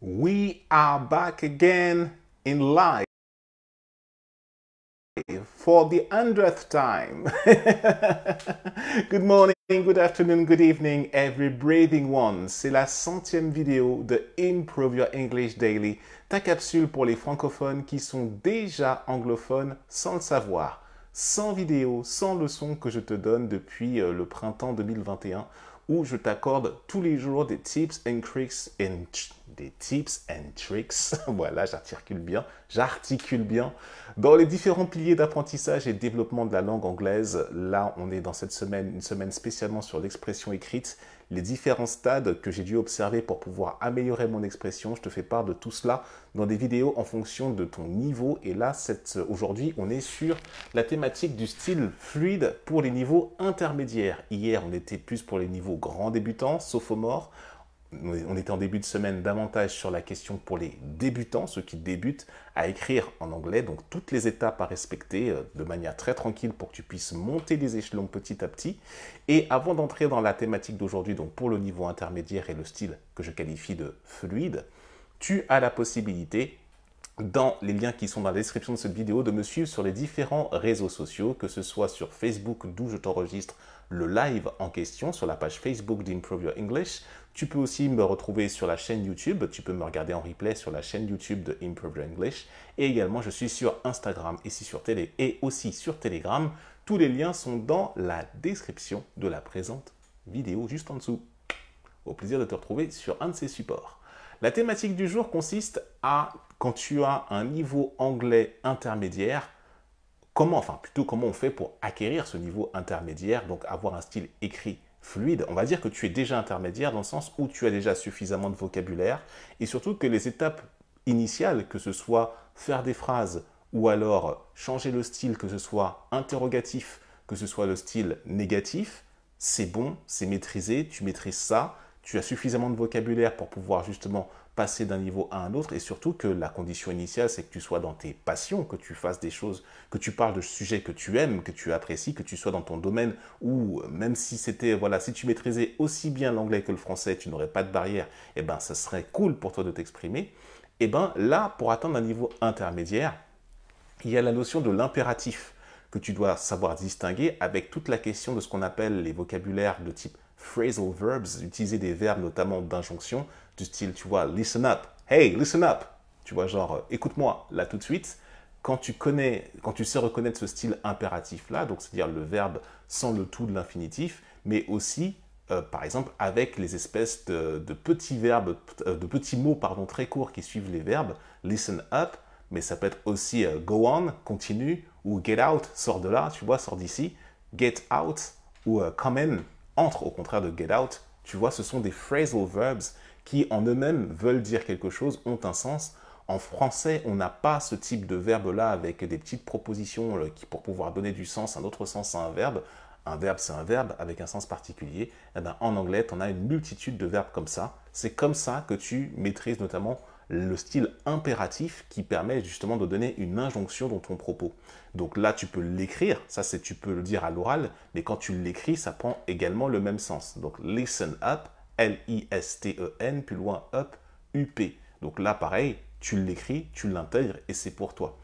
We are back again in live for the 100th time. Good morning, good afternoon, good evening, every breathing one. C'est la 100e vidéo de Improve Your English Daily, ta capsule pour les francophones qui sont déjà anglophones sans le savoir. 100 vidéos, 100 leçons que je te donne depuis le printemps 2021 où je t'accorde tous les jours des tips and tricks voilà, j'articule bien dans les différents piliers d'apprentissage et de développement de la langue anglaise. Là, on est dans cette semaine, une semaine spécialement sur l'expression écrite, les différents stades que j'ai dû observer pour pouvoir améliorer mon expression. Je te fais part de tout cela dans des vidéos en fonction de ton niveau. Et là, aujourd'hui, on est sur la thématique du style fluide pour les niveaux intermédiaires. Hier, on était plus pour les niveaux grands débutants, sophomores. On était en début de semaine davantage sur la question pour les débutants, ceux qui débutent à écrire en anglais. Donc toutes les étapes à respecter de manière très tranquille pour que tu puisses monter les échelons petit à petit. Et avant d'entrer dans la thématique d'aujourd'hui, donc pour le niveau intermédiaire et le style que je qualifie de fluide, tu as la possibilité, dans les liens qui sont dans la description de cette vidéo, de me suivre sur les différents réseaux sociaux, que ce soit sur Facebook, d'où je t'enregistre le live en question, sur la page Facebook d'Improve Your English. Tu peux aussi me retrouver sur la chaîne YouTube, tu peux me regarder en replay sur la chaîne YouTube de Improve Your English. Et également, je suis sur Instagram et aussi sur Telegram. Tous les liens sont dans la description de la présente vidéo, juste en dessous. Au plaisir de te retrouver sur un de ces supports. La thématique du jour consiste à, quand tu as un niveau anglais intermédiaire, comment on fait pour acquérir ce niveau intermédiaire, donc avoir un style écrit fluide. On va dire que tu es déjà intermédiaire dans le sens où tu as déjà suffisamment de vocabulaire et surtout que les étapes initiales, que ce soit faire des phrases ou alors changer le style, que ce soit interrogatif, que ce soit le style négatif, c'est bon, c'est maîtrisé, tu maîtrises ça. Tu as suffisamment de vocabulaire pour pouvoir justement passer d'un niveau à un autre et surtout que la condition initiale, c'est que tu sois dans tes passions, que tu fasses des choses, que tu parles de sujets que tu aimes, que tu apprécies, que tu sois dans ton domaine où même si c'était, voilà, si tu maîtrisais aussi bien l'anglais que le français, tu n'aurais pas de barrière, et ben ça serait cool pour toi de t'exprimer. Et ben là, pour atteindre un niveau intermédiaire, il y a la notion de l'impératif que tu dois savoir distinguer avec toute la question de ce qu'on appelle les vocabulaires de type phrasal verbs, utiliser des verbes notamment d'injonction, du style, tu vois, listen up, hey, listen up, tu vois, genre, écoute-moi, là tout de suite. Quand tu sais reconnaître ce style impératif-là, donc c'est-à-dire le verbe sans le tout de l'infinitif, mais aussi, par exemple, avec les espèces de petits verbes, de petits mots, pardon, très courts qui suivent les verbes, listen up, mais ça peut être aussi go on, continue, ou get out, sors de là, tu vois, sors d'ici, get out, ou come in, entre au contraire de get out, tu vois, ce sont des phrasal verbs qui en eux-mêmes veulent dire quelque chose, ont un sens. En français, on n'a pas ce type de verbe-là avec des petites propositions qui, pour pouvoir donner du sens, un autre sens à un verbe. Un verbe, c'est un verbe avec un sens particulier. Et bien, en anglais, tu en as une multitude de verbes comme ça. C'est comme ça que tu maîtrises notamment le style impératif qui permet justement de donner une injonction dans ton propos. Donc là, tu peux l'écrire, tu peux le dire à l'oral, mais quand tu l'écris, ça prend également le même sens. Donc listen up, L-I-S-T-E-N, plus loin up, U-P. Donc là, pareil, tu l'écris, tu l'intègres et c'est pour toi.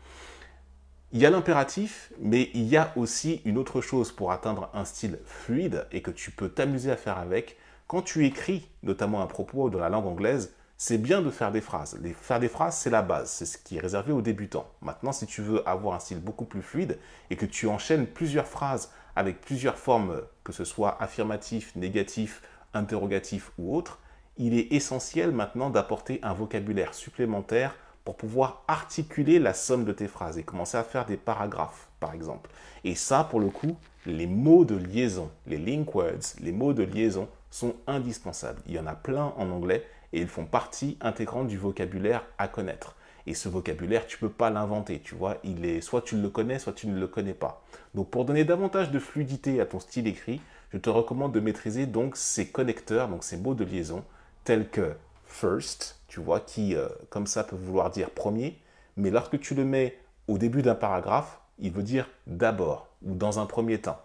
Il y a l'impératif, mais il y a aussi une autre chose pour atteindre un style fluide et que tu peux t'amuser à faire avec. Quand tu écris, notamment un propos dans la langue anglaise, c'est bien de faire des phrases. Faire des phrases, c'est la base, c'est ce qui est réservé aux débutants. Maintenant, si tu veux avoir un style beaucoup plus fluide et que tu enchaînes plusieurs phrases avec plusieurs formes, que ce soit affirmatif, négatif, interrogatif ou autre, il est essentiel maintenant d'apporter un vocabulaire supplémentaire pour pouvoir articuler la somme de tes phrases et commencer à faire des paragraphes, par exemple. Et ça, pour le coup, les mots de liaison, les link words, les mots de liaison sont indispensables. Il y en a plein en anglais et ils font partie intégrante du vocabulaire à connaître. Et ce vocabulaire, tu ne peux pas l'inventer, tu vois. Soit tu le connais, soit tu ne le connais pas. Donc, pour donner davantage de fluidité à ton style écrit, je te recommande de maîtriser donc ces connecteurs, donc ces mots de liaison, tels que first, tu vois, qui, comme ça, peut vouloir dire premier, mais lorsque tu le mets au début d'un paragraphe, il veut dire d'abord, ou dans un premier temps.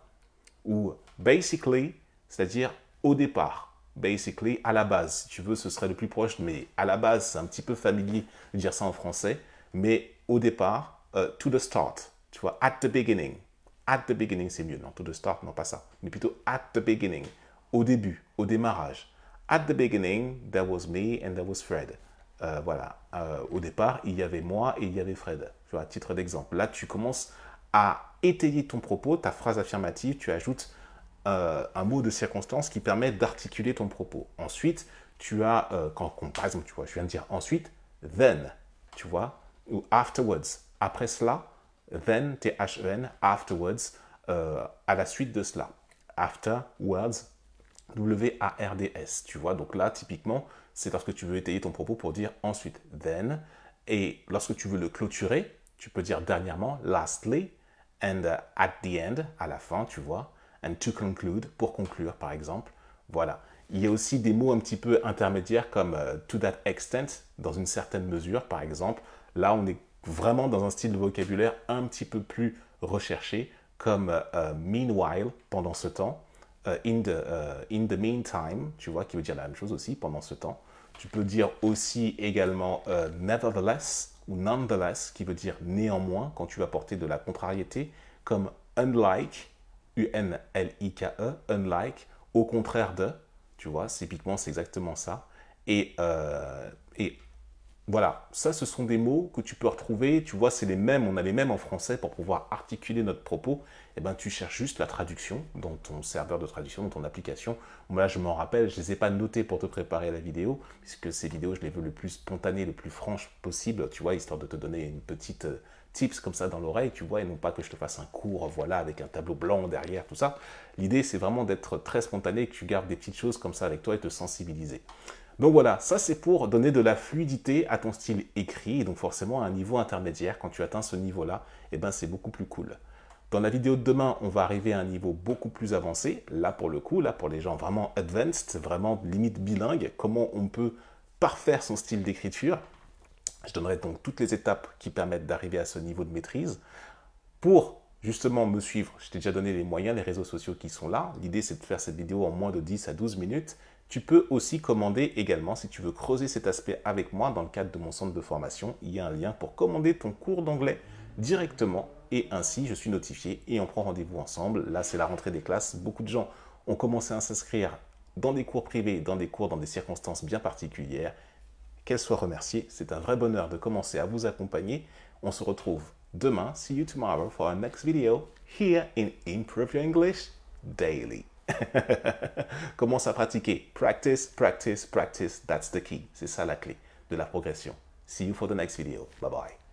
Ou basically, c'est-à-dire au départ, basically, à la base. Si tu veux, ce serait le plus proche, mais à la base, c'est un petit peu familier de dire ça en français. Mais au départ, to the start, tu vois, at the beginning. At the beginning, c'est mieux. Non, to the start, non, pas ça. Mais plutôt at the beginning, au début, au démarrage. At the beginning, there was me and there was Fred. Voilà, au départ, il y avait moi et il y avait Fred. Tu vois, à titre d'exemple. Là, tu commences à étayer ton propos, ta phrase affirmative, tu ajoutes un mot de circonstance qui permet d'articuler ton propos. Ensuite, tu as, par exemple, tu vois, je viens de dire ensuite, then, tu vois, ou afterwards. Après cela, then, T-H-E-N, afterwards, à la suite de cela. Afterwards, W-A-R-D-S, tu vois. Donc là, typiquement, c'est lorsque tu veux étayer ton propos pour dire ensuite, then. Et lorsque tu veux le clôturer, tu peux dire dernièrement, lastly, and at the end, à la fin, tu vois. And to conclude, pour conclure, par exemple. Voilà. Il y a aussi des mots un petit peu intermédiaires comme to that extent, dans une certaine mesure, par exemple. Là, on est vraiment dans un style de vocabulaire un petit peu plus recherché, comme meanwhile, pendant ce temps. In the meantime, tu vois, qui veut dire la même chose aussi, pendant ce temps. Tu peux dire aussi également nevertheless ou nonetheless, qui veut dire néanmoins, quand tu vas porter de la contrariété, comme unlike, U-N-L-I-K-E, unlike, au contraire de, tu vois, typiquement c'est exactement ça. Et voilà, ça ce sont des mots que tu peux retrouver, tu vois, c'est les mêmes, on a les mêmes en français pour pouvoir articuler notre propos. Et ben tu cherches juste la traduction dans ton serveur de traduction, dans ton application. Moi là je m'en rappelle, je ne les ai pas notés pour te préparer à la vidéo, puisque ces vidéos je les veux le plus spontanées, le plus franches possible, tu vois, histoire de te donner une petite tips comme ça dans l'oreille, tu vois, et non pas que je te fasse un cours, voilà, avec un tableau blanc derrière, tout ça. L'idée c'est vraiment d'être très spontané, que tu gardes des petites choses comme ça avec toi et te sensibiliser. Donc voilà, ça c'est pour donner de la fluidité à ton style écrit, et donc forcément à un niveau intermédiaire, quand tu atteins ce niveau-là, eh ben c'est beaucoup plus cool. Dans la vidéo de demain, on va arriver à un niveau beaucoup plus avancé, là pour le coup, là pour les gens vraiment advanced, vraiment limite bilingue, comment on peut parfaire son style d'écriture. Je donnerai donc toutes les étapes qui permettent d'arriver à ce niveau de maîtrise. Pour justement me suivre, je t'ai déjà donné les moyens, les réseaux sociaux qui sont là. L'idée c'est de faire cette vidéo en moins de 10 à 12 minutes. Tu peux aussi commander également, si tu veux creuser cet aspect avec moi dans le cadre de mon centre de formation, il y a un lien pour commander ton cours d'anglais directement et ainsi je suis notifié et on prend rendez-vous ensemble. Là c'est la rentrée des classes, beaucoup de gens ont commencé à s'inscrire dans des cours privés, dans des cours dans des circonstances bien particulières. Qu'elles soient remerciées, c'est un vrai bonheur de commencer à vous accompagner. On se retrouve demain, see you tomorrow for our next video here in Improve Your English Daily. Commence à pratiquer. Practice, practice, practice. That's the key. C'est ça la clé de la progression. See you for the next video. Bye bye.